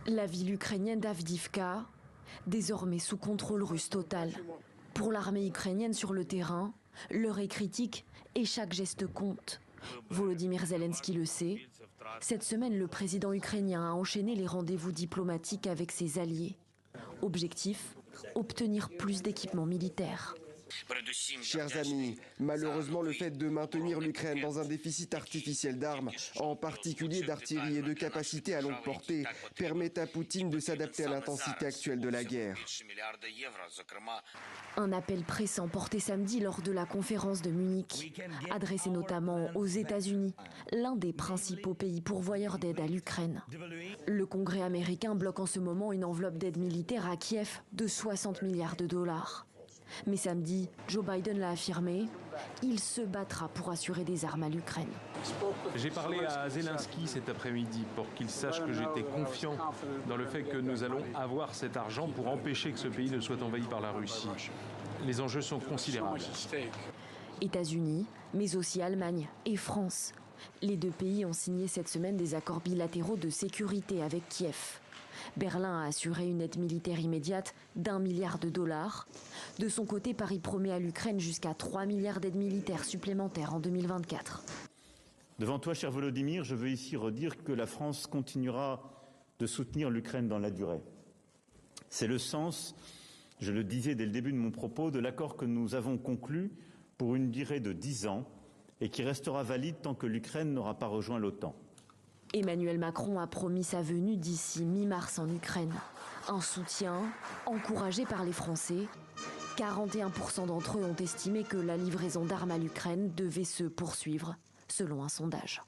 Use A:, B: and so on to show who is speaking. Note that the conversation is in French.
A: La ville ukrainienne d'Avdiivka, désormais sous contrôle russe total. Pour l'armée ukrainienne sur le terrain, l'heure est critique et chaque geste compte. Volodymyr Zelensky le sait. Cette semaine, le président ukrainien a enchaîné les rendez-vous diplomatiques avec ses alliés. Objectif, obtenir plus d'équipements militaires.
B: Chers amis, malheureusement le fait de maintenir l'Ukraine dans un déficit artificiel d'armes, en particulier d'artillerie et de capacités à longue portée, permet à Poutine de s'adapter à l'intensité actuelle de la guerre.
A: Un appel pressant porté samedi lors de la conférence de Munich, adressé notamment aux États-Unis, l'un des principaux pays pourvoyeurs d'aide à l'Ukraine. Le Congrès américain bloque en ce moment une enveloppe d'aide militaire à Kiev de 60 milliards de dollars. Mais samedi, Joe Biden l'a affirmé, il se battra pour assurer des armes à l'Ukraine.
C: J'ai parlé à Zelensky cet après-midi pour qu'il sache que j'étais confiant dans le fait que nous allons avoir cet argent pour empêcher que ce pays ne soit envahi par la Russie. Les enjeux sont considérables.
A: États-Unis, mais aussi Allemagne et France. Les deux pays ont signé cette semaine des accords bilatéraux de sécurité avec Kiev. Berlin a assuré une aide militaire immédiate d'1 milliard de dollars. De son côté, Paris promet à l'Ukraine jusqu'à 3 milliards d'aides militaires supplémentaires en 2024.
D: Devant toi, cher Volodymyr, je veux ici redire que la France continuera de soutenir l'Ukraine dans la durée. C'est le sens, je le disais dès le début de mon propos, de l'accord que nous avons conclu pour une durée de 10 ans et qui restera valide tant que l'Ukraine n'aura pas rejoint l'OTAN.
A: Emmanuel Macron a promis sa venue d'ici mi-mars en Ukraine. Un soutien encouragé par les Français. 41% d'entre eux ont estimé que la livraison d'armes à l'Ukraine devait se poursuivre, selon un sondage.